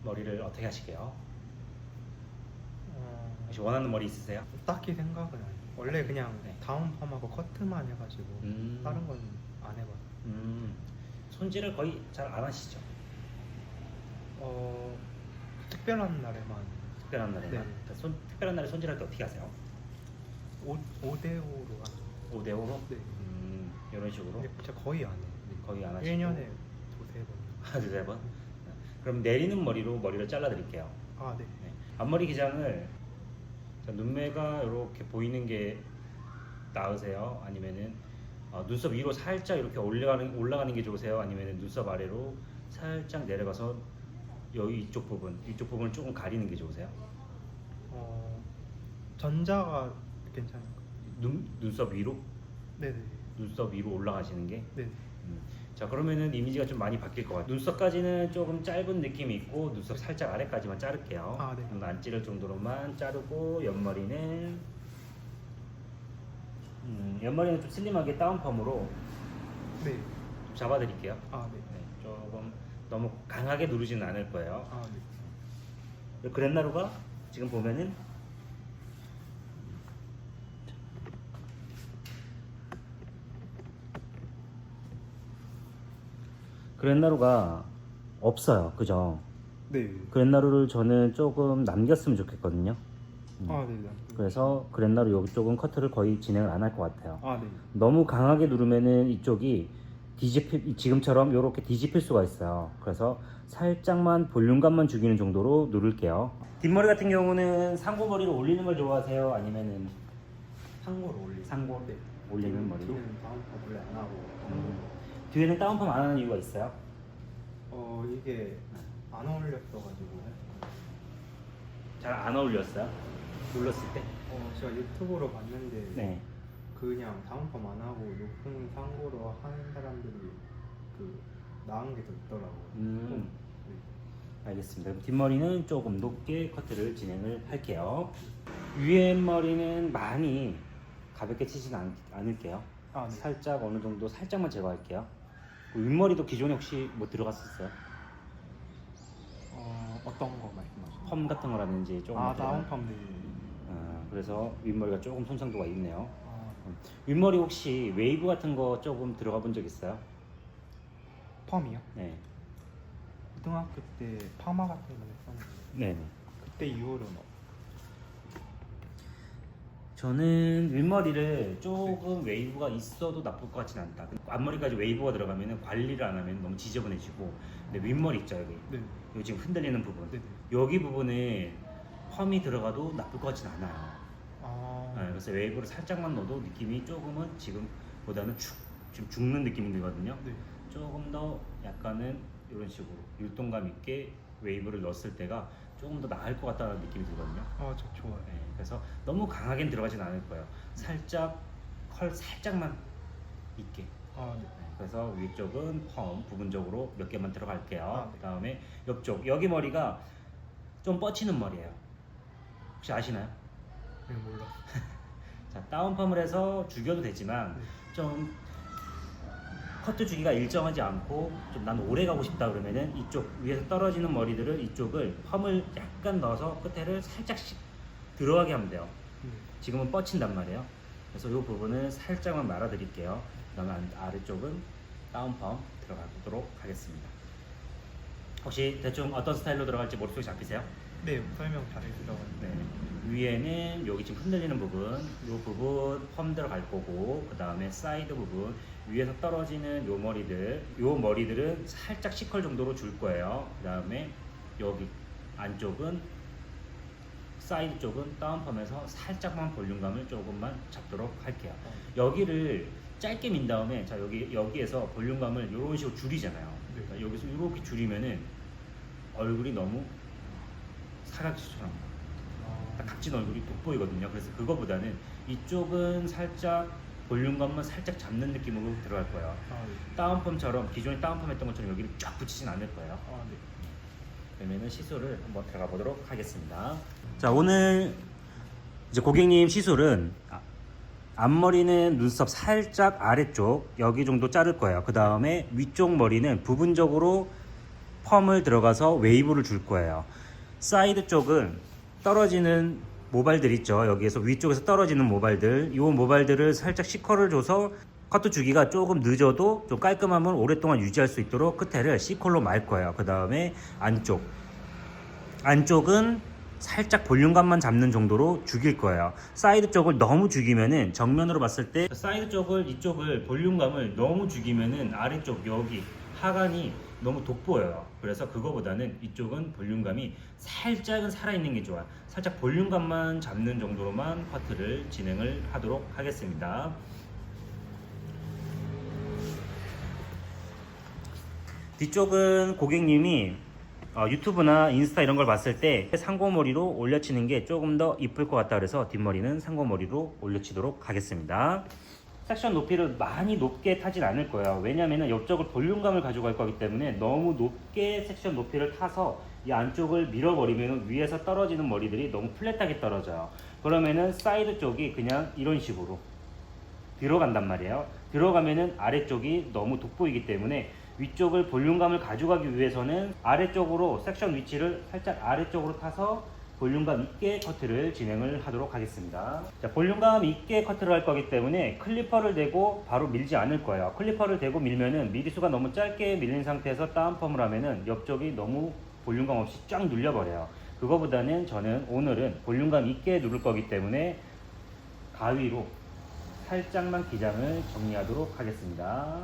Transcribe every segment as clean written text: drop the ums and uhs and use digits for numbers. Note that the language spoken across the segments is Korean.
머리를 어떻게 하실게요? 혹시 원하는 머리 있으세요? 딱히 생각은 안 해요. 원래 그냥 네. 다운펌하고 커트만 해가지고 다른 건 안 해봐요. 손질을 거의 잘 안 하시죠? 특별한 날에만 특별한 날에만? 네. 그러니까 특별한 날에 손질할 때 어떻게 하세요? 5대5로 하는 5대5로? 네. 이런 식으로? 근데 진짜 거의 안 해요. 거의 안 하시고 1년에 두세 번. 두세 번? 그럼 내리는 머리로 머리를 잘라 드릴게요. 아, 네. 앞머리 기장을 눈매가 이렇게 보이는 게 나으세요? 아니면은 눈썹 위로 살짝 이렇게 올라가는 게 좋으세요? 아니면은 눈썹 아래로 살짝 내려가서 여기 이쪽 부분을 조금 가리는 게 좋으세요? 전자가 괜찮아요. 눈썹 위로? 네네. 눈썹 위로 올라가시는 게? 네. 자, 그러면은 이미지가 좀 많이 바뀔 것 같아요. 눈썹까지는 조금 짧은 느낌이 있고 눈썹 살짝 아래까지만 자를게요. 아, 네. 안 찌를 정도로만 자르고 옆머리는 좀 슬림하게 다운펌으로 네. 좀 잡아드릴게요. 아, 네. 조금 너무 강하게 누르지는 않을 거예요. 아, 네. 그랜나루가 지금 보면은 그랜나루가 없어요. 그죠? 네. 그랜나루를 저는 조금 남겼으면 좋겠거든요. 아, 네. 그래서 그랜나루 여기 쪽은 커트를 거의 진행을 안 할 것 같아요. 아, 네. 너무 강하게 누르면은 이쪽이 지금처럼 이렇게 뒤집힐 수가 있어요. 그래서 살짝만 볼륨감만 죽이는 정도로 누를게요. 뒷머리 같은 경우는 상고머리를 올리는 걸 좋아하세요? 아니면은 상고로 올리고. 상고 네. 올리는 머리로? 뒤는 다운펌 원래 안 하고. 뒤에는 다운펌 안 하는 이유가 있어요? 이게 안 어울렸어가지고. 잘 안 어울렸어요? 눌렀을 때? 제가 유튜브로 봤는데 네. 그냥 다운펌 안 하고 높은 상고로 하는 사람들이 나은 게 더 있더라고요. 음. 네. 알겠습니다. 그럼 뒷머리는 조금 높게 커트를 진행을 할게요. 위에 머리는 많이 가볍게 치지는 않을게요. 아, 네. 살짝 어느 정도 살짝만 제거할게요. 윗머리도 기존에 혹시 뭐 들어갔었어요? 어떤 거 말씀하시나요? 펌 같은 거라든지 조금 다운펌. 네. 그래서 윗머리가 조금 손상도가 있네요. 아, 윗머리 혹시 웨이브 같은 거 조금 들어가 본 적 있어요? 펌이요? 네. 고등학교 때 파마 같은 거 했었는데 네네. 그때 이후로는 저는 윗머리를 조금 웨이브가 있어도 나쁠 것 같진 않다. 앞머리까지 웨이브가 들어가면 관리를 안 하면 너무 지저분해지고, 근데 윗머리 있죠, 여기. 네. 여기 지금 흔들리는 부분. 네네. 여기 부분에 펌이 들어가도 나쁠 것 같진 않아요. 아, 그래서 웨이브를 살짝만 넣어도 느낌이 조금은 지금보다는 지금 죽는 느낌이 들거든요. 네. 조금 더 약간은 이런 식으로 율동감 있게 웨이브를 넣었을 때가 조금 더 나을 것 같다는 느낌이 들거든요. 저 좋아요. 그래서 너무 강하게는 들어가진 않을 거예요. 살짝 컬 살짝만 있게. 네. 그래서 위쪽은 펌 부분적으로 몇 개만 들어갈게요. 네. 그 다음에 옆쪽 여기 머리가 좀 뻗치는 머리예요. 혹시 아시나요? 네, 몰라. 자, 다운펌을 해서 죽여도 되지만 좀 커트 주기가 일정하지 않고 좀 난 오래 가고 싶다 그러면은 이쪽 위에서 떨어지는 머리들을 이쪽을 펌을 약간 넣어서 끝에를 살짝씩 들어가게 하면 돼요. 지금은 뻗친단 말이에요. 그래서 이 부분을 살짝만 말아 드릴게요. 그 다음에 아래쪽은 다운펌 들어가도록 하겠습니다. 혹시 대충 어떤 스타일로 들어갈지 머릿속에 잡히세요? 네, 설명 잘해주셔서. 위에는 여기 지금 흔들리는 부분, 이 부분 펌 들어갈 거고, 그 다음에 사이드 부분, 위에서 떨어지는 요 머리들은 살짝 C컬 정도로 줄 거예요. 그 다음에 여기 안쪽은 사이드 쪽은 다운펌에서 살짝만 볼륨감을 조금만 잡도록 할게요. 여기를 짧게 민 다음에 자 여기에서 볼륨감을 이런 식으로 줄이잖아요. 그러니까 여기서 이렇게 줄이면은 얼굴이 너무 사각지처럼 딱 각진 얼굴이 돋보이거든요. 그래서 그거보다는 이쪽은 살짝 볼륨감만 살짝 잡는 느낌으로 들어갈 거예요. 다운펌처럼 기존에 다운펌 했던 것처럼 여기를 쫙 붙이진 않을 거예요. 그러면은 시술을 한번 들어가 보도록 하겠습니다. 자, 오늘 이제 고객님 시술은 앞머리는 눈썹 살짝 아래쪽 여기 정도 자를 거예요. 그 다음에 위쪽 머리는 부분적으로 펌을 들어가서 웨이브를 줄 거예요. 사이드 쪽은 떨어지는 모발들 있죠. 여기에서 위쪽에서 떨어지는 모발들, 이 모발들을 살짝 C컬을 줘서 커트 주기가 조금 늦어도 좀 깔끔함을 오랫동안 유지할 수 있도록 끝에를 C컬로 말 거예요. 그 다음에 안쪽은 살짝 볼륨감만 잡는 정도로 죽일 거예요. 사이드 쪽을 너무 죽이면은 정면으로 봤을 때 사이드 쪽을 이쪽을 볼륨감을 너무 죽이면은 아래쪽 여기 하관이 너무 돋보여요. 그래서 그거보다는 이쪽은 볼륨감이 살짝은 살아있는 게 좋아요. 살짝 볼륨감만 잡는 정도로만 커트를 진행을 하도록 하겠습니다. 뒤쪽은 고객님이 유튜브나 인스타 이런 걸 봤을 때 상고머리로 올려치는 게 조금 더 이쁠 것 같다 그래서 뒷머리는 상고머리로 올려치도록 하겠습니다. 섹션 높이를 많이 높게 타진 않을 거예요. 왜냐면은 옆쪽을 볼륨감을 가져갈 거기 때문에 너무 높게 섹션 높이를 타서 이 안쪽을 밀어버리면 위에서 떨어지는 머리들이 너무 플랫하게 떨어져요. 그러면은 사이드 쪽이 그냥 이런 식으로 들어간단 말이에요. 들어가면은 아래쪽이 너무 돋보이기 때문에 위쪽을 볼륨감을 가져가기 위해서는 아래쪽으로 섹션 위치를 살짝 아래쪽으로 타서 볼륨감 있게 커트를 진행을 하도록 하겠습니다. 자, 볼륨감 있게 커트를 할 거기 때문에 클리퍼를 대고 바로 밀지 않을 거예요. 클리퍼를 대고 밀면은 미리수가 너무 짧게 밀린 상태에서 다운펌을 하면은 옆쪽이 너무 볼륨감 없이 쫙 눌려버려요. 그거보다는 저는 오늘은 볼륨감 있게 누를 거기 때문에 가위로 살짝만 기장을 정리하도록 하겠습니다.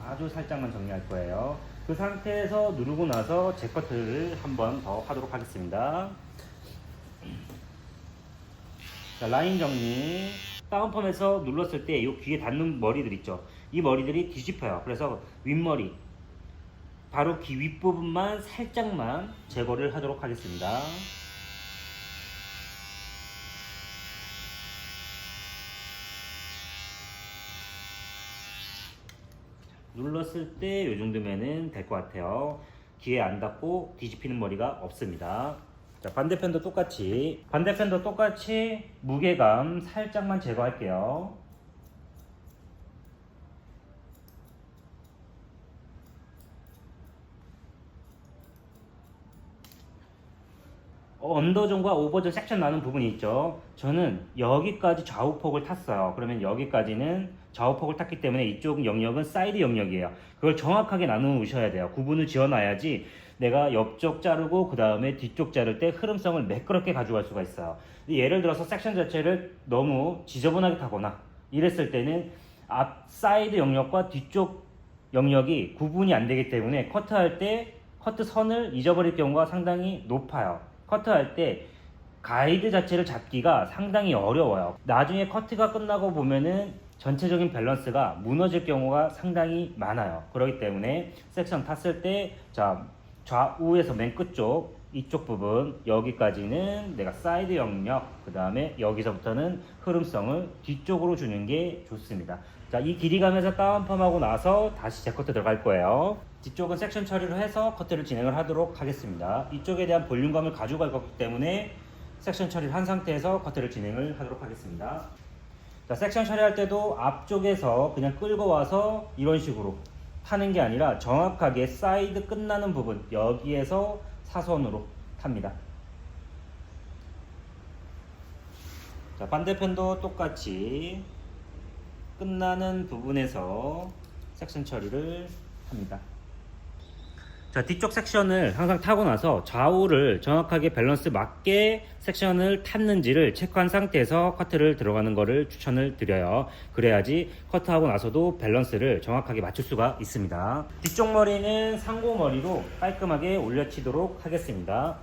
아주 살짝만 정리할 거예요. 그 상태에서 누르고 나서 재커트를 한 번 더 하도록 하겠습니다. 자, 라인 정리. 다운펌에서 눌렀을 때 이 귀에 닿는 머리들 있죠. 이 머리들이 뒤집혀요. 그래서 윗머리 바로 귀 윗부분만 살짝만 제거를 하도록 하겠습니다. 눌렀을 때 이 정도면은 될 것 같아요. 귀에 안 닿고 뒤집히는 머리가 없습니다. 자, 반대편도 똑같이 무게감 살짝만 제거할게요. 언더존과 오버존 섹션 나는 부분이 있죠. 저는 여기까지 좌우폭을 탔어요. 그러면 여기까지는 좌우폭을 탔기 때문에 이쪽 영역은 사이드 영역이에요. 그걸 정확하게 나누셔야 돼요. 구분을 지어놔야지 내가 옆쪽 자르고 그 다음에 뒤쪽 자를 때 흐름성을 매끄럽게 가져갈 수가 있어요. 예를 들어서 섹션 자체를 너무 지저분하게 타거나 이랬을 때는 앞 사이드 영역과 뒤쪽 영역이 구분이 안 되기 때문에 커트할 때 커트 선을 잊어버릴 경우가 상당히 높아요. 커트할 때 가이드 자체를 잡기가 상당히 어려워요. 나중에 커트가 끝나고 보면은 전체적인 밸런스가 무너질 경우가 상당히 많아요. 그렇기 때문에 섹션 탔을 때 자, 좌우에서 맨 끝쪽 이쪽 부분 여기까지는 내가 사이드 영역, 그 다음에 여기서부터는 흐름성을 뒤쪽으로 주는 게 좋습니다. 자, 이 길이감에서 다운펌하고 나서 다시 재커트 들어갈 거예요. 뒤쪽은 섹션 처리를 해서 커트를 진행을 하도록 하겠습니다. 이쪽에 대한 볼륨감을 가져갈 거기 때문에 섹션 처리를 한 상태에서 커트를 진행을 하도록 하겠습니다. 자, 섹션 처리할 때도 앞쪽에서 그냥 끌고 와서 이런 식으로 타는 게 아니라 정확하게 사이드 끝나는 부분 여기에서 사선으로 탑니다. 자, 반대편도 똑같이 끝나는 부분에서 섹션 처리를 합니다. 자, 뒤쪽 섹션을 항상 타고 나서 좌우를 정확하게 밸런스 맞게 섹션을 탔는지를 체크한 상태에서 커트를 들어가는 것을 추천을 드려요. 그래야지 커트하고 나서도 밸런스를 정확하게 맞출 수가 있습니다. 뒤쪽 머리는 상고머리로 깔끔하게 올려치도록 하겠습니다.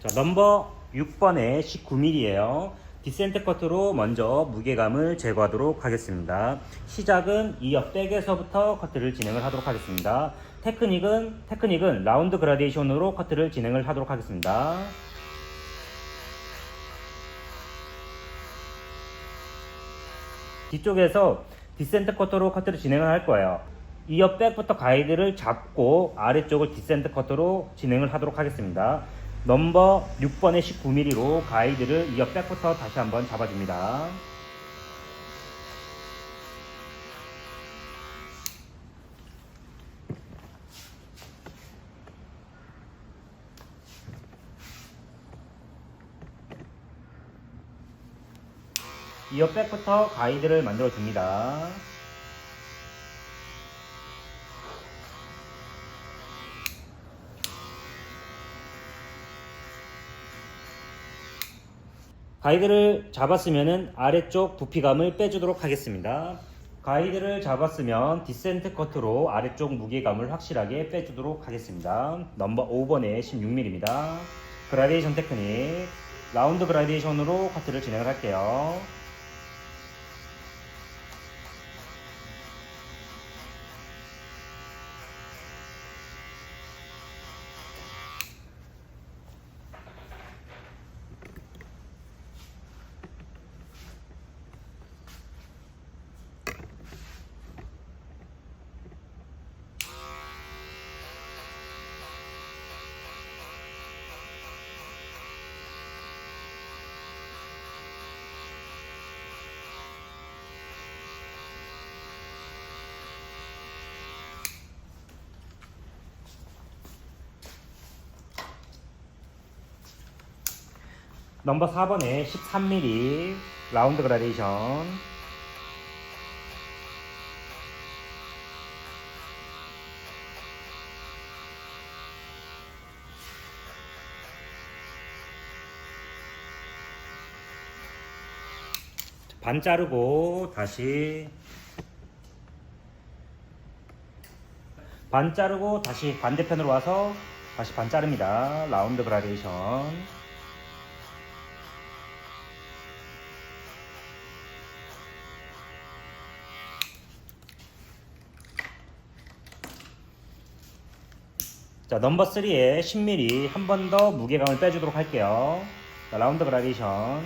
자, 넘버 6번에 19mm예요. 디센트 커트로 먼저 무게감을 제거하도록 하겠습니다. 시작은 이 옆백에서부터 커트를 진행을 하도록 하겠습니다. 테크닉은 라운드 그라데이션으로 커트를 진행을 하도록 하겠습니다. 뒤쪽에서 디센트 커터로 커트를 진행을 할 거예요. 이 옆백부터 가이드를 잡고 아래쪽을 디센트 커터로 진행을 하도록 하겠습니다. 넘버 6번에 19mm로 가이드를 이 옆백부터 다시 한번 잡아줍니다. 이어 백부터 가이드를 만들어 줍니다. 가이드를 잡았으면 아래쪽 부피감을 빼주도록 하겠습니다. 가이드를 잡았으면 디센트 커트로 아래쪽 무게감을 확실하게 빼주도록 하겠습니다. 넘버 5번에 16mm입니다. 그라데이션 테크닉, 라운드 그라데이션으로 커트를 진행을 할게요. 넘버 4번에 13mm 라운드 그라데이션, 반 자르고 다시 반대편으로 와서 다시 반 자릅니다. 라운드 그라데이션. 자, 넘버 3에 10mm 한 번 더 무게감을 빼주도록 할게요. 자, 라운드 그라데이션.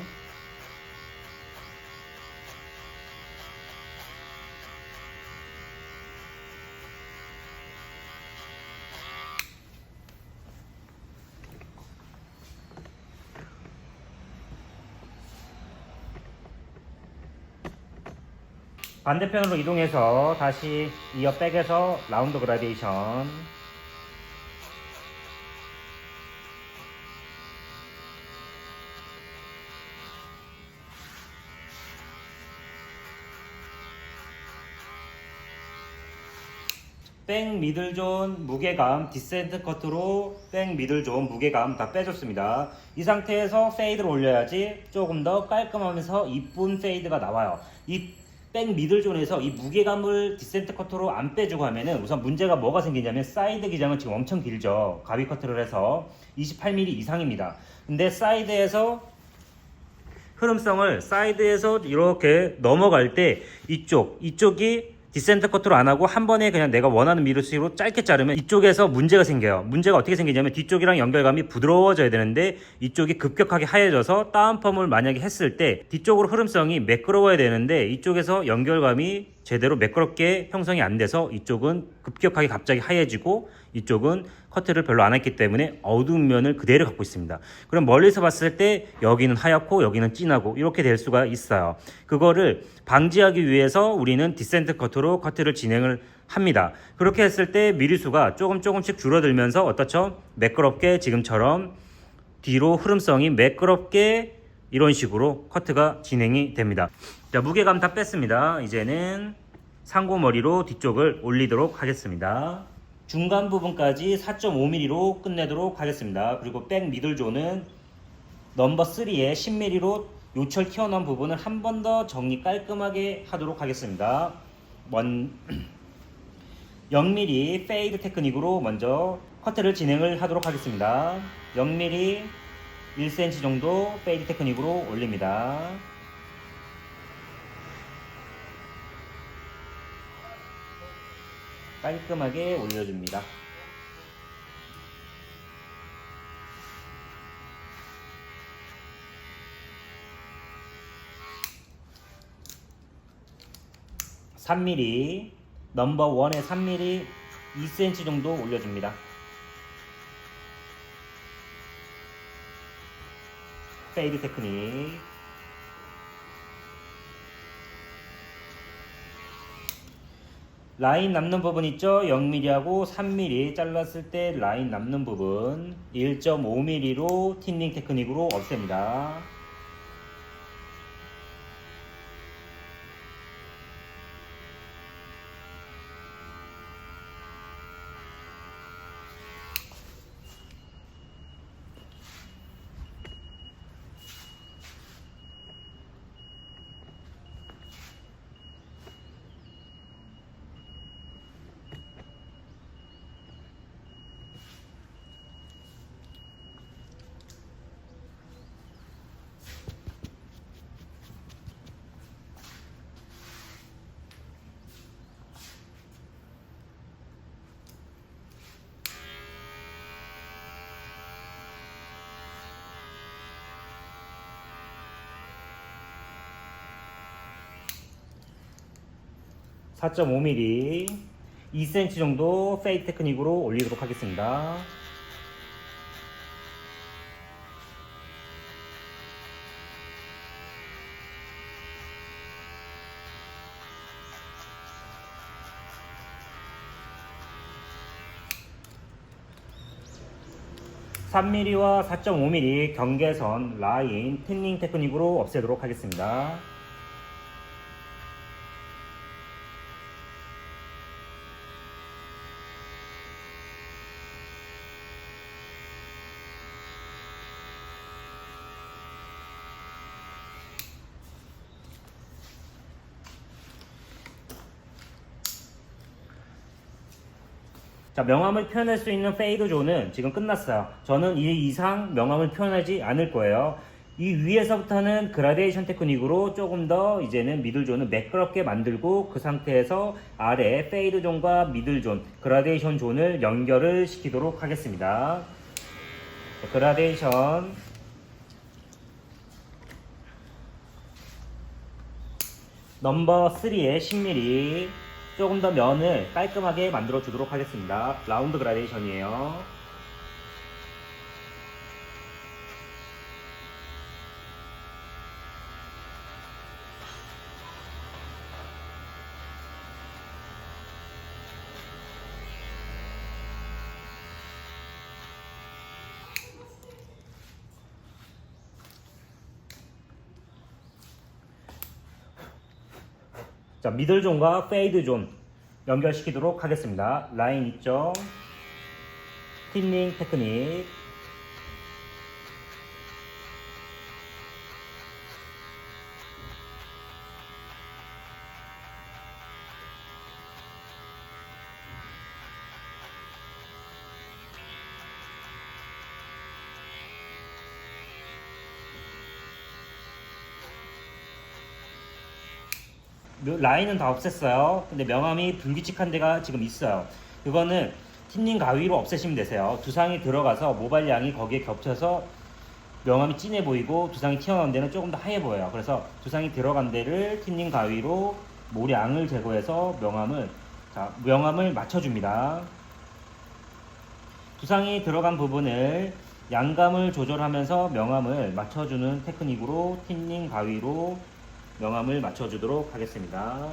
반대편으로 이동해서 다시 이어 백에서 라운드 그라데이션. 백 미들존 무게감 디센트 커트로 백 미들존 무게감 다 빼줬습니다. 이 상태에서 페이드를 올려야지 조금 더 깔끔하면서 이쁜 페이드가 나와요. 이 백 미들존에서 이 무게감을 디센트 커트로 안 빼주고 하면은 우선 문제가 뭐가 생기냐면 사이드 기장은 지금 엄청 길죠. 가위 커트를 해서 28mm 이상입니다. 근데 사이드에서 흐름성을 사이드에서 이렇게 넘어갈 때 이쪽이 디센트 커트로 안 하고 한 번에 그냥 내가 원하는 미루식으로 짧게 자르면 이쪽에서 문제가 생겨요. 문제가 어떻게 생기냐면 뒤쪽이랑 연결감이 부드러워져야 되는데 이쪽이 급격하게 하얘져서 다운펌을 만약에 했을 때 뒤쪽으로 흐름성이 매끄러워야 되는데 이쪽에서 연결감이 제대로 매끄럽게 형성이 안 돼서 이쪽은 급격하게 갑자기 하얘지고 이쪽은 커트를 별로 안 했기 때문에 어두운 면을 그대로 갖고 있습니다. 그럼 멀리서 봤을 때 여기는 하얗고 여기는 진하고 이렇게 될 수가 있어요. 그거를 방지하기 위해서 우리는 디센트 커트로 커트를 진행을 합니다. 그렇게 했을 때 미리수가 조금씩 줄어들면서 어떻죠? 매끄럽게 지금처럼 뒤로 흐름성이 매끄럽게 이런 식으로 커트가 진행이 됩니다. 자, 무게감 다 뺐습니다. 이제는 상고머리로 뒤쪽을 올리도록 하겠습니다. 중간 부분까지 4.5mm로 끝내도록 하겠습니다. 그리고 백 미들존은 넘버 3에 10mm로 요철 튀어나온 부분을 한 번 더 정리 깔끔하게 하도록 하겠습니다. 0mm 페이드 테크닉으로 먼저 커트를 진행을 하도록 하겠습니다. 0mm 1cm 정도 페이드 테크닉으로 올립니다. 깔끔하게 올려줍니다. (3mm) 넘버 1에 3mm 2cm 정도 올려줍니다. 페이드 테크닉. 라인 남는 부분 있죠? 0mm하고 3mm 잘랐을 때 라인 남는 부분 1.5mm로 틴닝 테크닉으로 없앱니다. 4.5mm 2cm 정도 페이드 테크닉으로 올리도록 하겠습니다. (3mm와) (4.5mm) 경계선 라인 틴닝 테크닉으로 없애도록 하겠습니다. 자, 명암을 표현할 수 있는 페이드 존은 지금 끝났어요. 저는 이 이상 명암을 표현하지 않을 거예요. 이 위에서부터는 그라데이션 테크닉으로 조금 더 이제는 미들 존을 매끄럽게 만들고 그 상태에서 아래 페이드 존과 미들 존, 그라데이션 존을 연결을 시키도록 하겠습니다. 자, 그라데이션 넘버 3의 10mm 조금 더 면을 깔끔하게 만들어 주도록 하겠습니다. 라운드 그라데이션이에요. 자, 미들 존과 페이드 존 연결시키도록 하겠습니다. 라인 있죠? 틴닝 테크닉. 라인은 다 없앴어요. 근데 명암이 불규칙한 데가 지금 있어요. 이거는 틴닝 가위로 없애시면 되세요. 두상이 들어가서 모발량이 거기에 겹쳐서 명암이 진해 보이고 두상이 튀어나온 데는 조금 더 하얘 보여요. 그래서 두상이 들어간 데를 틴닝 가위로 모량을 제거해서 명암을 맞춰줍니다. 두상이 들어간 부분을 양감을 조절하면서 명암을 맞춰주는 테크닉으로 틴닝 가위로 명암을 맞춰주도록 하겠습니다.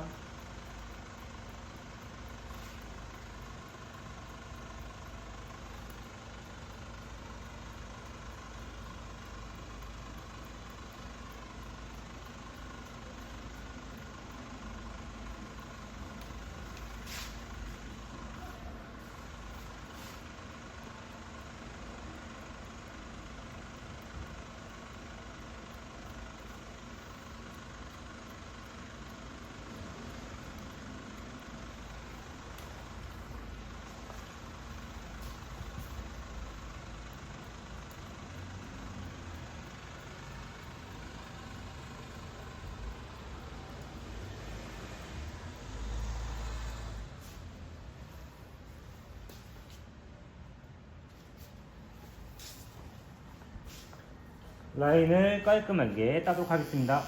라인을 깔끔하게 따도록 하겠습니다.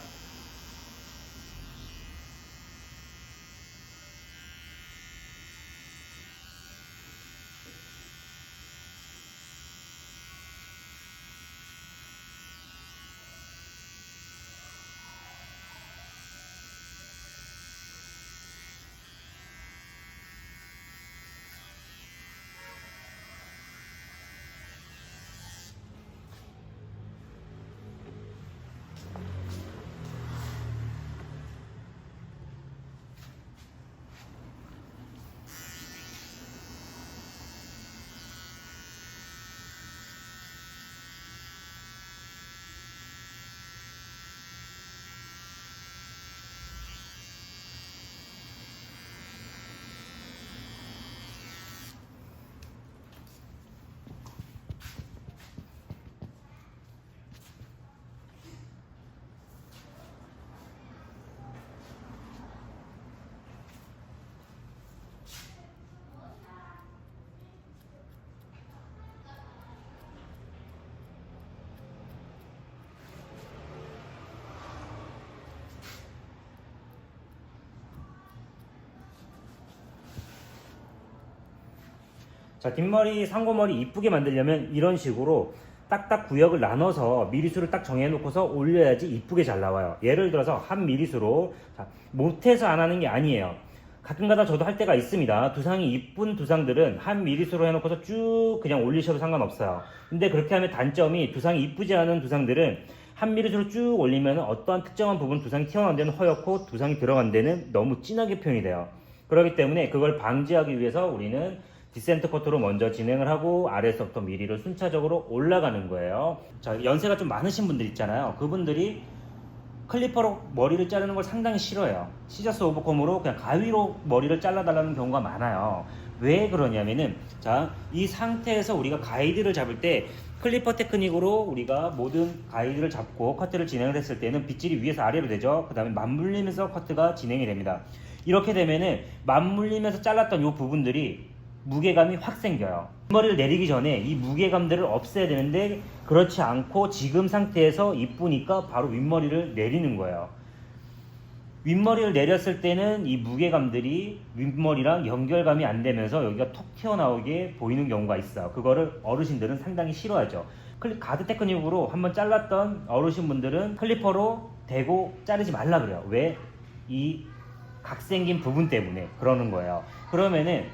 자, 뒷머리, 상고머리 이쁘게 만들려면 이런 식으로 딱딱 구역을 나눠서 미리수를 딱 정해놓고서 올려야지 이쁘게 잘 나와요. 예를 들어서 한 미리수로, 자, 못해서 안 하는 게 아니에요. 가끔가다 저도 할 때가 있습니다. 두상이 이쁜 두상들은 한 미리수로 해놓고서 쭉 그냥 올리셔도 상관없어요. 근데 그렇게 하면 단점이 두상이 이쁘지 않은 두상들은 한 미리수로 쭉 올리면 어떠한 특정한 부분 두상이 튀어나온 데는 허옇고 두상이 들어간 데는 너무 진하게 표현이 돼요. 그렇기 때문에 그걸 방지하기 위해서 우리는 디센트 커트로 먼저 진행을 하고 아래에서부터 미리를 순차적으로 올라가는 거예요. 자, 연세가 좀 많으신 분들 있잖아요. 그분들이 클리퍼로 머리를 자르는 걸 상당히 싫어해요. 시저스 오버컴으로 그냥 가위로 머리를 잘라달라는 경우가 많아요. 왜 그러냐면은, 자, 이 상태에서 우리가 가이드를 잡을 때 클리퍼 테크닉으로 우리가 모든 가이드를 잡고 커트를 진행을 했을 때는 빗질이 위에서 아래로 되죠. 그 다음에 맞물리면서 커트가 진행이 됩니다. 이렇게 되면은 맞물리면서 잘랐던 이 부분들이 무게감이 확 생겨요. 머리를 내리기 전에 이 무게감들을 없애야 되는데 그렇지 않고 지금 상태에서 이쁘니까 바로 윗머리를 내리는 거예요. 윗머리를 내렸을 때는 이 무게감들이 윗머리랑 연결감이 안 되면서 여기가 톡 튀어나오게 보이는 경우가 있어요. 그거를 어르신들은 상당히 싫어하죠. 가드 테크닉으로 한번 잘랐던 어르신분들은 클리퍼로 대고 자르지 말라 그래요. 왜? 이 각 생긴 부분 때문에 그러는 거예요. 그러면은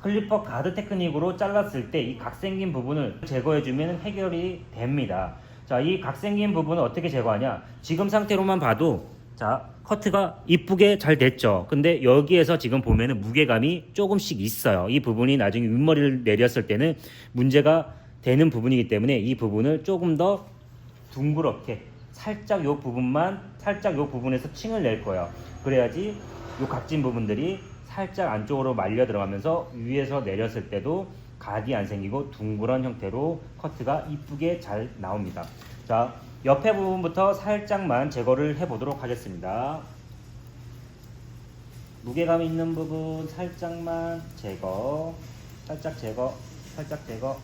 클리퍼 가드 테크닉으로 잘랐을 때 이 각 생긴 부분을 제거해주면 해결이 됩니다. 자, 이 각 생긴 부분을 어떻게 제거하냐? 지금 상태로만 봐도, 자, 커트가 이쁘게 잘 됐죠. 근데 여기에서 지금 보면은 무게감이 조금씩 있어요. 이 부분이 나중에 윗머리를 내렸을 때는 문제가 되는 부분이기 때문에 이 부분을 조금 더 둥그렇게 살짝 요 부분에서 층을 낼 거예요. 그래야지 요 각진 부분들이 살짝 안쪽으로 말려 들어가면서 위에서 내렸을 때도 각이 안 생기고 둥그런 형태로 커트가 이쁘게 잘 나옵니다. 자, 옆에 부분부터 살짝만 제거를 해 보도록 하겠습니다. 무게감 있는 부분 살짝만 제거, 살짝 제거.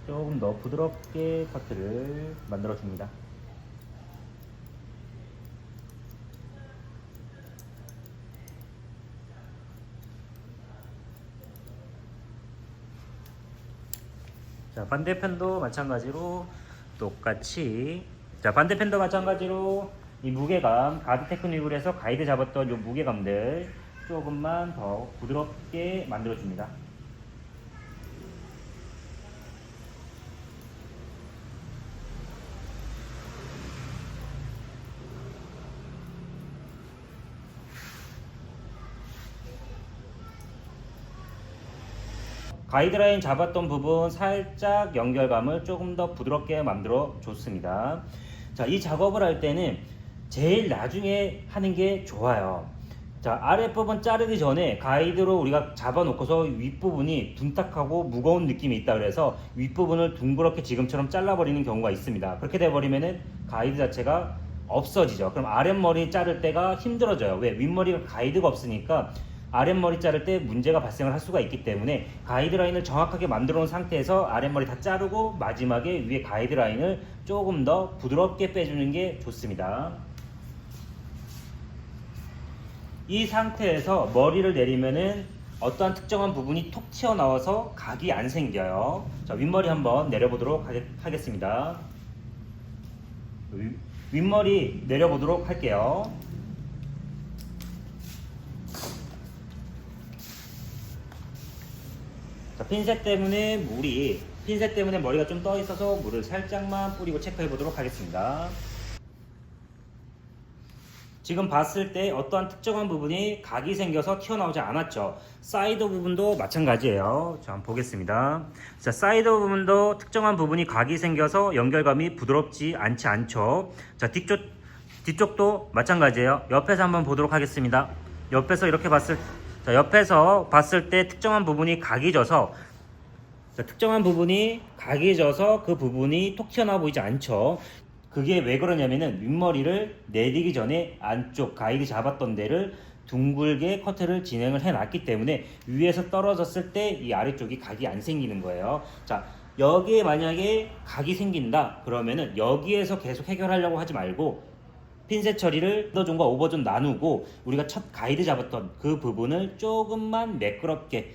조금 더 부드럽게 커트를 만들어 줍니다. 자, 반대편도 마찬가지로 똑같이, 자, 반대편도 마찬가지로 이 무게감, 가드 테크닉으로 해서 가이드 잡았던 이 무게감들 조금만 더 부드럽게 만들어 줍니다. 가이드라인 잡았던 부분 살짝 연결감을 조금 더 부드럽게 만들어 줬습니다. 자, 이 작업을 할 때는 제일 나중에 하는 게 좋아요. 자, 아랫부분 자르기 전에 가이드로 우리가 잡아놓고서 윗부분이 둔탁하고 무거운 느낌이 있다 그래서 윗부분을 둥그렇게 지금처럼 잘라버리는 경우가 있습니다. 그렇게 돼버리면은 가이드 자체가 없어지죠. 그럼 아랫머리 자를 때가 힘들어져요. 왜? 윗머리가 가이드가 없으니까 아랫머리 자를 때 문제가 발생을 할 수가 있기 때문에 가이드라인을 정확하게 만들어 놓은 상태에서 아랫머리 다 자르고 마지막에 위에 가이드라인을 조금 더 부드럽게 빼주는 게 좋습니다. 이 상태에서 머리를 내리면은 어떠한 특정한 부분이 톡 튀어나와서 각이 안 생겨요. 자, 윗머리 한번 내려보도록 하겠습니다. 윗머리 내려보도록 할게요. 자, 핀셋 때문에 머리가 좀 떠 있어서 물을 살짝만 뿌리고 체크해 보도록 하겠습니다. 지금 봤을 때 어떠한 특정한 부분이 각이 생겨서 튀어나오지 않았죠. 사이드 부분도 마찬가지예요. 자, 한번 보겠습니다. 자, 사이드 부분도 특정한 부분이 각이 생겨서 연결감이 부드럽지 않죠. 자, 뒤쪽도 마찬가지예요. 옆에서 한번 보도록 하겠습니다. 옆에서 봤을 때 특정한 부분이 각이 져서 그 부분이 톡 튀어나와 보이지 않죠. 그게 왜 그러냐면은 윗머리를 내리기 전에 안쪽 가이드 잡았던 데를 둥글게 커트를 진행을 해놨기 때문에 위에서 떨어졌을 때 이 아래쪽이 각이 안 생기는 거예요. 자, 여기에 만약에 각이 생긴다 그러면은 여기에서 계속 해결하려고 하지 말고 핀셋 처리를 언더존과 오버존 나누고 우리가 첫 가이드 잡았던 그 부분을 조금만 매끄럽게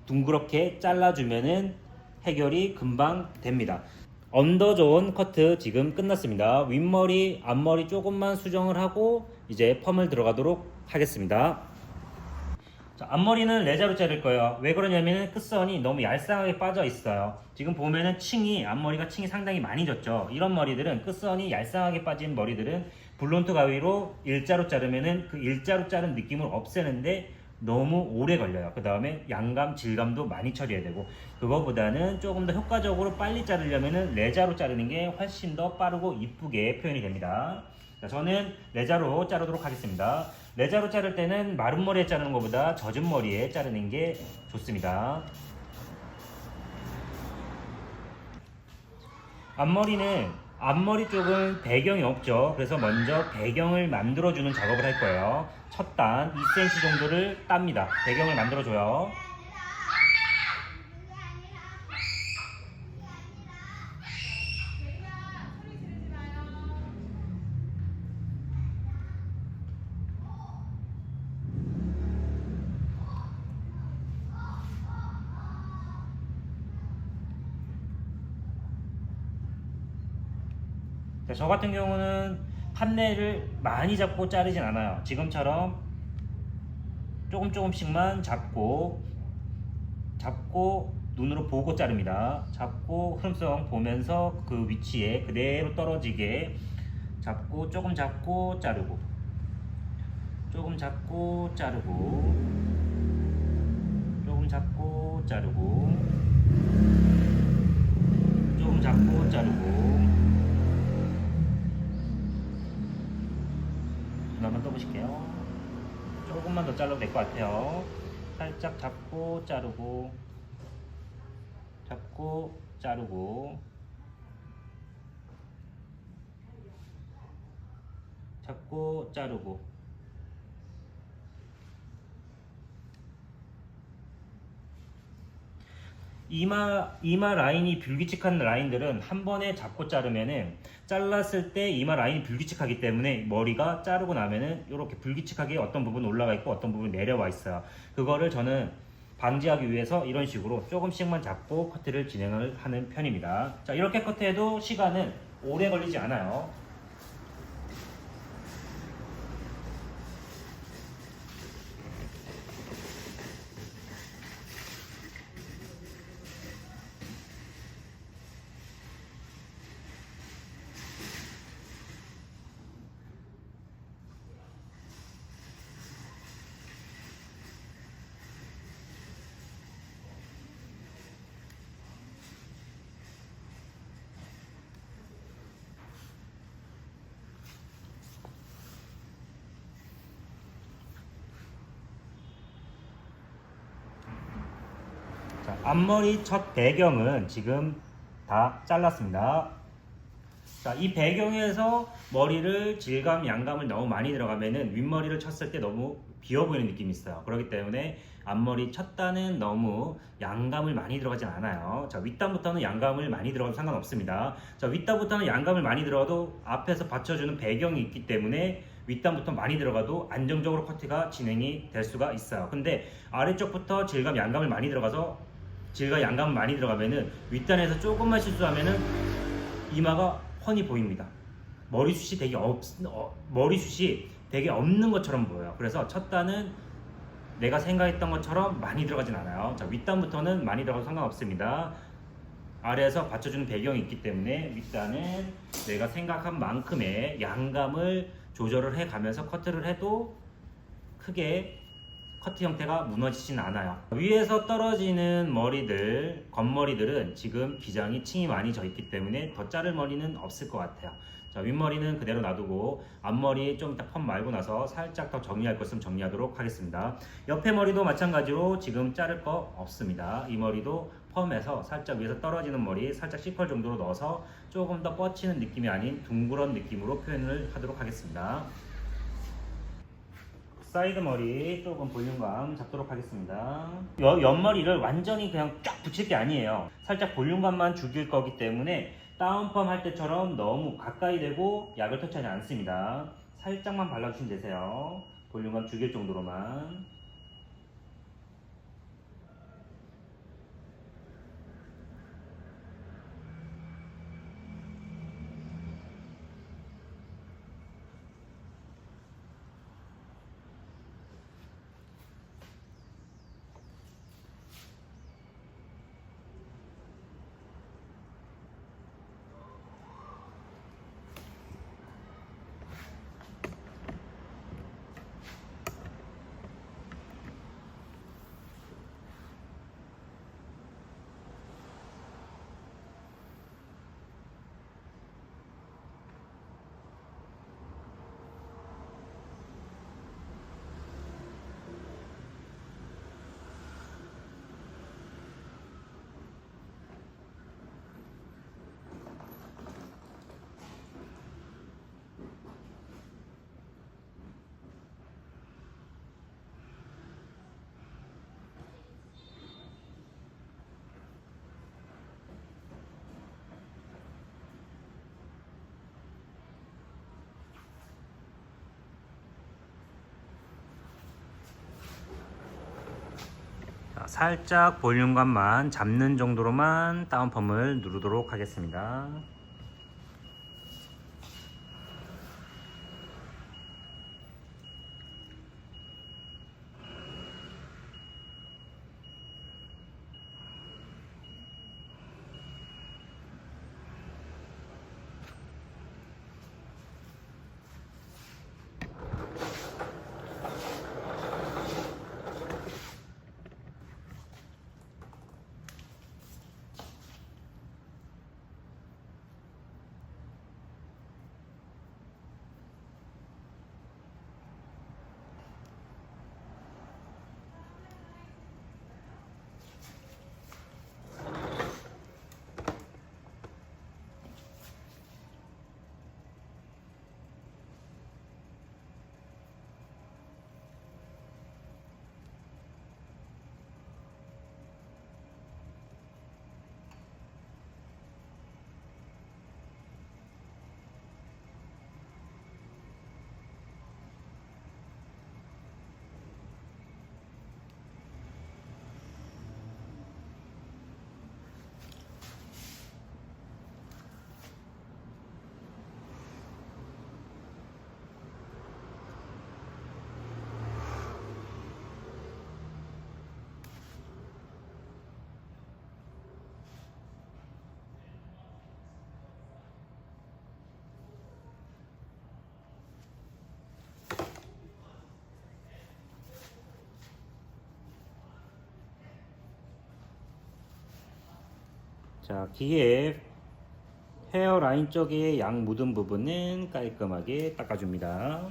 둥그렇게 잘라주면은 해결이 금방 됩니다. 언더존 커트 지금 끝났습니다. 윗머리, 앞머리 조금만 수정을 하고 이제 펌을 들어가도록 하겠습니다. 자, 앞머리는 레자로 자를 거예요. 왜 그러냐면 끝선이 너무 얄쌍하게 빠져 있어요. 지금 보면은 앞머리가 층이 상당히 많이 졌죠. 이런 머리들은 끝선이 얄쌍하게 빠진 머리들은 블론트 가위로 일자로 자르면은 그 일자로 자른 느낌을 없애는데 너무 오래 걸려요. 그 다음에 양감, 질감도 많이 처리해야 되고, 그거보다는 조금 더 효과적으로 빨리 자르려면은 레자로 자르는 게 훨씬 더 빠르고 이쁘게 표현이 됩니다. 자, 저는 레자로 자르도록 하겠습니다. 레자로 자를 때는 마른 머리에 자르는 것보다 젖은 머리에 자르는 게 좋습니다. 앞머리 쪽은 배경이 없죠. 그래서 먼저 배경을 만들어주는 작업을 할 거예요. 첫 단 2cm 정도를 땁니다. 배경을 만들어줘요. 저 같은 경우는 판넬을 많이 잡고 자르진 않아요. 지금처럼 조금씩만 잡고 눈으로 보고 자릅니다. 잡고 흐름성 보면서 그 위치에 그대로 떨어지게 잡고 조금 잡고 자르고 조금 잡고 자르고 조금 잡고 자르고 조금 잡고 자르고. 한번 떠보실게요. 조금만 더 잘라도 될 것 같아요. 살짝 잡고 자르고 잡고 자르고 잡고 자르고. 이마 라인이 불규칙한 라인들은 한 번에 잡고 자르면은 잘랐을 때 이마 라인이 불규칙하기 때문에 머리가 자르고 나면은 이렇게 불규칙하게 어떤 부분 올라가 있고 어떤 부분 내려와 있어요. 그거를 저는 방지하기 위해서 이런 식으로 조금씩만 잡고 커트를 진행을 하는 편입니다. 자, 이렇게 커트해도 시간은 오래 걸리지 않아요. 자, 앞머리 첫 배경은 지금 다 잘랐습니다. 자, 이 배경에서 머리를 질감, 양감을 너무 많이 들어가면은 윗머리를 쳤을 때 너무 비어 보이는 느낌이 있어요. 그렇기 때문에 앞머리 쳤다는 너무 양감을 많이 들어가진 않아요. 자, 윗단부터는 양감을 많이 들어가도 상관없습니다. 자, 윗단부터는 양감을 많이 들어가도 앞에서 받쳐주는 배경이 있기 때문에 윗단부터 많이 들어가도 안정적으로 커트가 진행이 될 수가 있어요. 근데 아래쪽부터 질감, 양감을 많이 들어가서 질감, 양감을 많이 들어가면은 윗단에서 조금만 실수하면은 이마가 훤히 보입니다. 머리숱이 되게 없는 것처럼 보여요. 그래서 첫 단은 내가 생각했던 것처럼 많이 들어가진 않아요. 자, 윗단부터는 많이 들어가도 상관없습니다. 아래에서 받쳐주는 배경이 있기 때문에 윗단은 내가 생각한 만큼의 양감을 조절을 해가면서 커트를 해도 크게 커트 형태가 무너지진 않아요. 위에서 떨어지는 머리들, 겉머리들은 지금 기장이 층이 많이 져 있기 때문에 더 자를 머리는 없을 것 같아요. 자, 윗머리는 그대로 놔두고 앞머리 좀 이따 펌 말고 나서 살짝 더 정리할 것 있으면 정리하도록 하겠습니다. 옆에 머리도 마찬가지로 지금 자를 거 없습니다. 이 머리도 펌에서 살짝 위에서 떨어지는 머리 살짝 C컬 정도로 넣어서 조금 더 뻗치는 느낌이 아닌 둥그런 느낌으로 표현을 하도록 하겠습니다. 사이드 머리 조금 볼륨감 잡도록 하겠습니다. 옆머리를 완전히 그냥 쫙 붙일 게 아니에요. 살짝 볼륨감만 죽일 거기 때문에 다운펌 할 때처럼 너무 가까이 대고 약을 터치하지 않습니다. 살짝만 발라주시면 되세요. 볼륨감 죽일 정도로만. 자, 살짝 볼륨감만 잡는 정도로만 다운펌을 누르도록 하겠습니다. 자, 뒤에 헤어라인 쪽에 양 묻은 부분은 깔끔하게 닦아줍니다.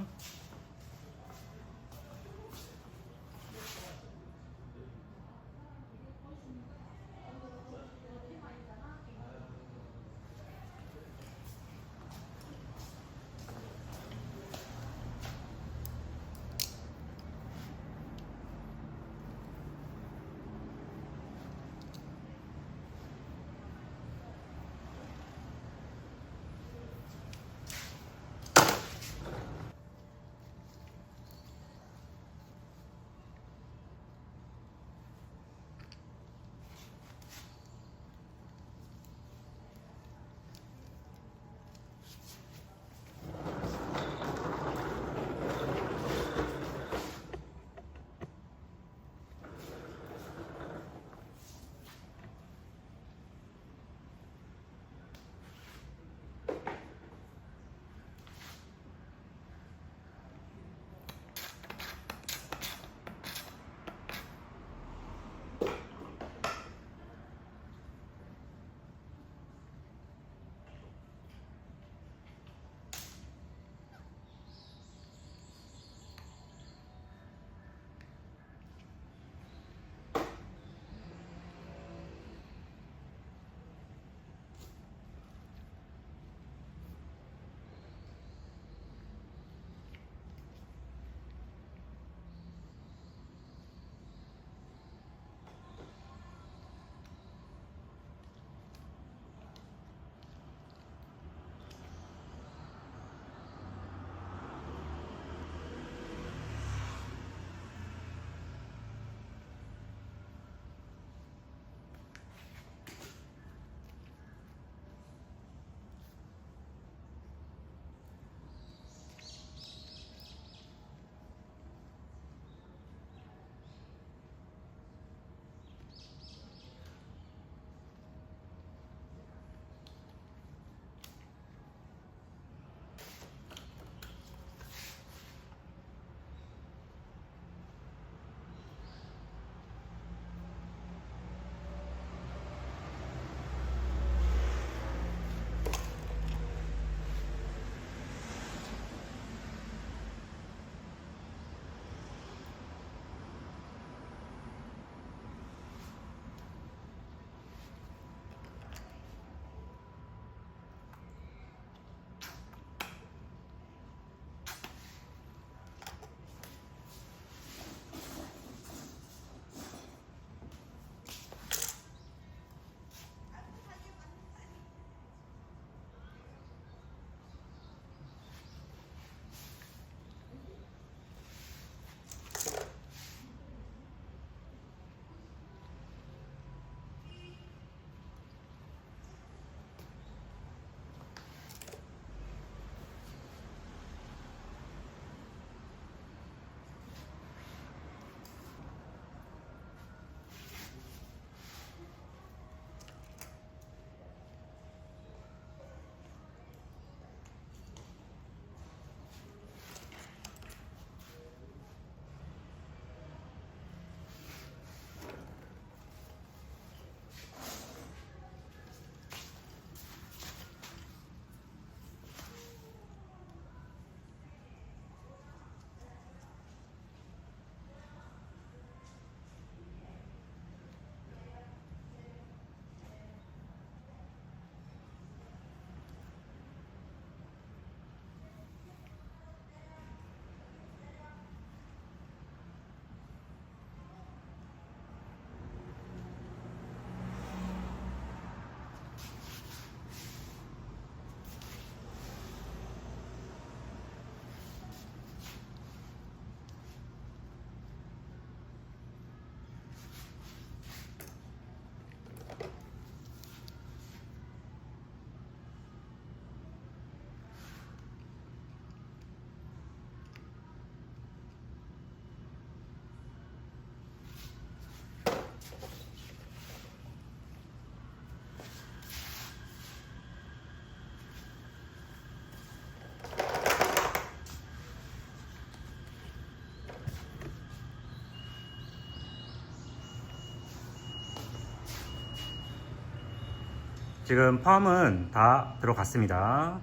지금 펌은 다 들어갔습니다.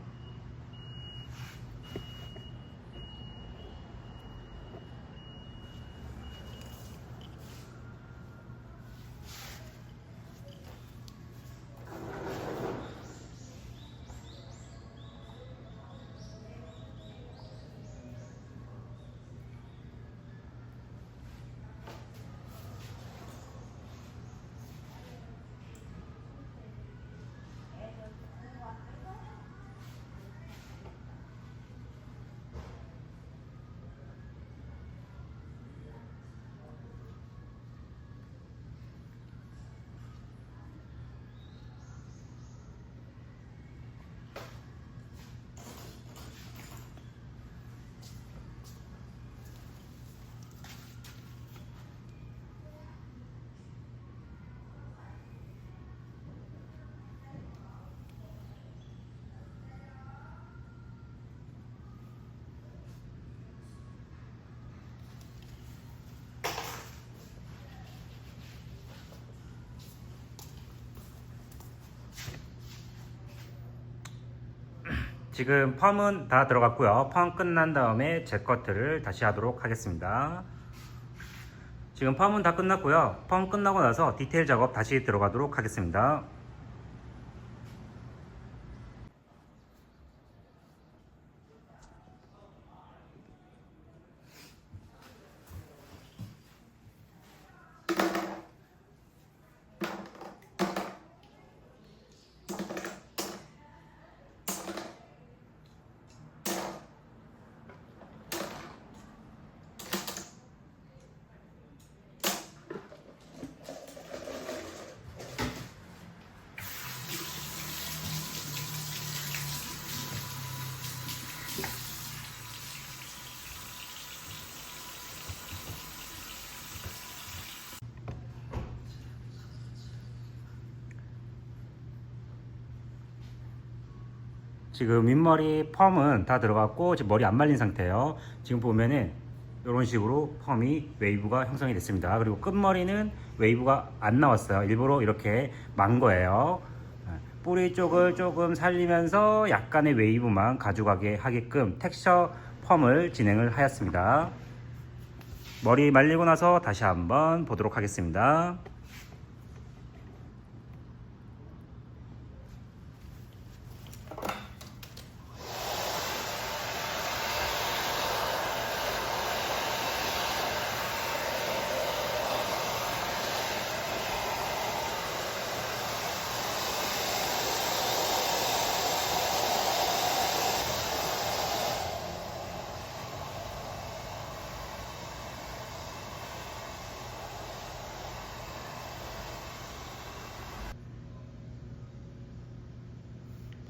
지금 펌은 다 들어갔고요. 펌 끝난 다음에 젯커트를 다시 하도록 하겠습니다. 지금 펌은 다 끝났고요. 펌 끝나고 나서 디테일 작업 다시 들어가도록 하겠습니다. 지금 윗머리 펌은 다 들어갔고 지금 머리 안 말린 상태예요. 지금 보면은 이런 식으로 펌이 웨이브가 형성이 됐습니다. 그리고 끝머리는 웨이브가 안 나왔어요. 일부러 이렇게 만 거예요. 뿌리 쪽을 조금 살리면서 약간의 웨이브만 가져가게 하게끔 텍스처 펌을 진행을 하였습니다. 머리 말리고 나서 다시 한번 보도록 하겠습니다.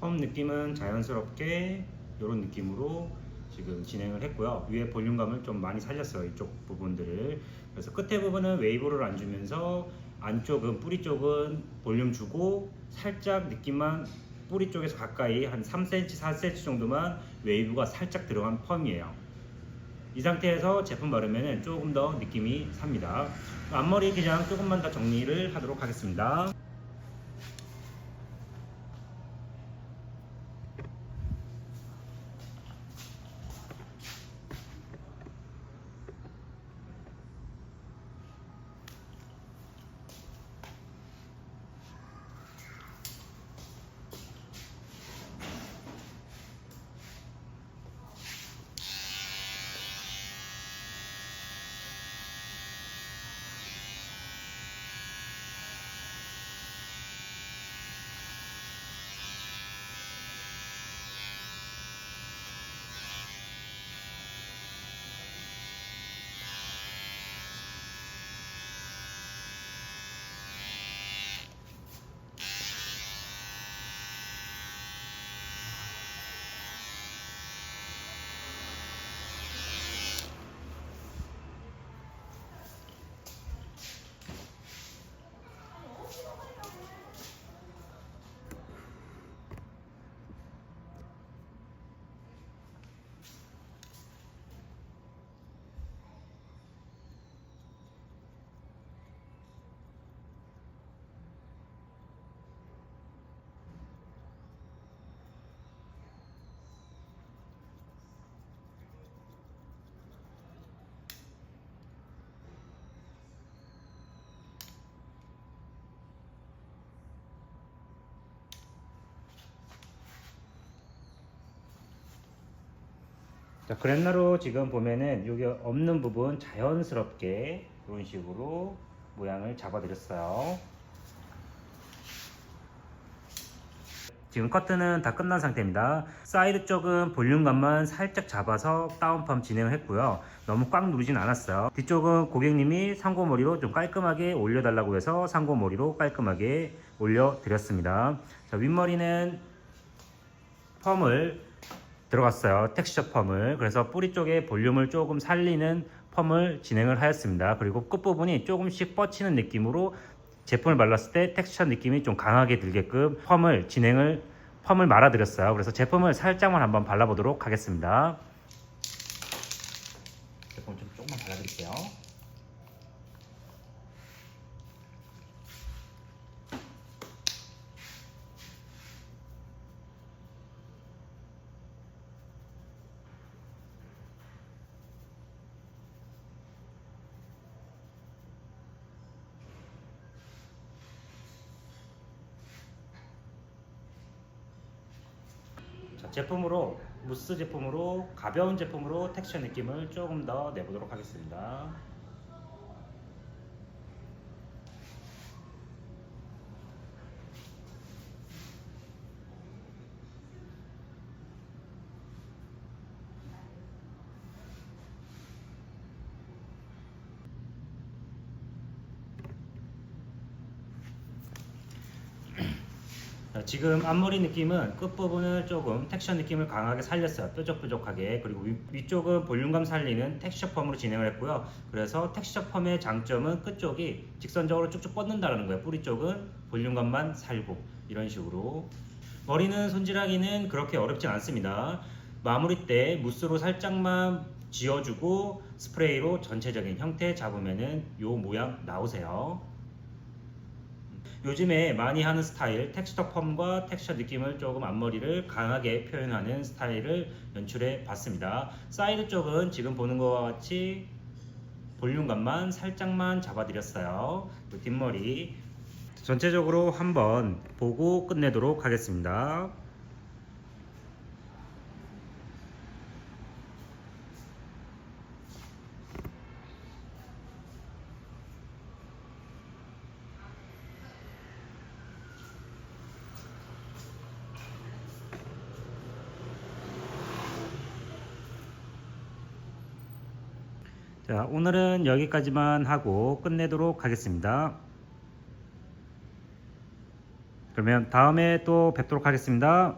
펌 느낌은 자연스럽게 이런 느낌으로 지금 진행을 했고요. 위에 볼륨감을 좀 많이 살렸어요. 이쪽 부분들을. 그래서 끝에 부분은 웨이브를 안 주면서 안쪽은 뿌리 쪽은 볼륨 주고 살짝 느낌만 뿌리 쪽에서 가까이 한 3cm, 4cm 정도만 웨이브가 살짝 들어간 펌이에요. 이 상태에서 제품 바르면 조금 더 느낌이 삽니다. 앞머리 기장 조금만 더 정리를 하도록 하겠습니다. 자, 그랜나로 지금 보면은 여기 없는 부분 자연스럽게 이런 식으로 모양을 잡아드렸어요. 지금 커트는 다 끝난 상태입니다. 사이드 쪽은 볼륨감만 살짝 잡아서 다운펌 진행을 했고요. 너무 꽉 누르진 않았어요. 뒤쪽은 고객님이 상고머리로 좀 깔끔하게 올려달라고 해서 상고머리로 깔끔하게 올려드렸습니다. 자, 윗머리는 펌을 들어갔어요. 텍스처 펌을. 그래서 뿌리 쪽에 볼륨을 조금 살리는 펌을 진행을 하였습니다. 그리고 끝부분이 조금씩 뻗치는 느낌으로 제품을 발랐을 때 텍스처 느낌이 좀 강하게 들게끔 펌을 말아드렸어요. 그래서 제품을 살짝만 한번 발라보도록 하겠습니다. 제품 좀 조금만 발라드릴게요. 자, 제품으로 무스 제품으로 가벼운 제품으로 텍스처 느낌을 조금 더 내보도록 하겠습니다. 자, 지금 앞머리 느낌은 끝부분을 조금 텍스처 느낌을 강하게 살렸어요. 뾰족뾰족하게. 그리고 위쪽은 볼륨감 살리는 텍스처 펌으로 진행을 했고요. 그래서 텍스처 펌의 장점은 끝쪽이 직선적으로 쭉쭉 뻗는다는 거예요. 뿌리 쪽은 볼륨감만 살고 이런 식으로. 머리는 손질하기는 그렇게 어렵진 않습니다. 마무리 때 무스로 살짝만 지어주고 스프레이로 전체적인 형태 잡으면은 요 모양 나오세요. 요즘에 많이 하는 스타일 텍스처 펌과 텍스처 느낌을 조금 앞머리를 강하게 표현하는 스타일을 연출해 봤습니다. 사이드 쪽은 지금 보는 것과 같이 볼륨감만 살짝만 잡아드렸어요. 뒷머리 전체적으로 한번 보고 끝내도록 하겠습니다. 자, 오늘은 여기까지만 하고 끝내도록 하겠습니다. 그러면 다음에 또 뵙도록 하겠습니다.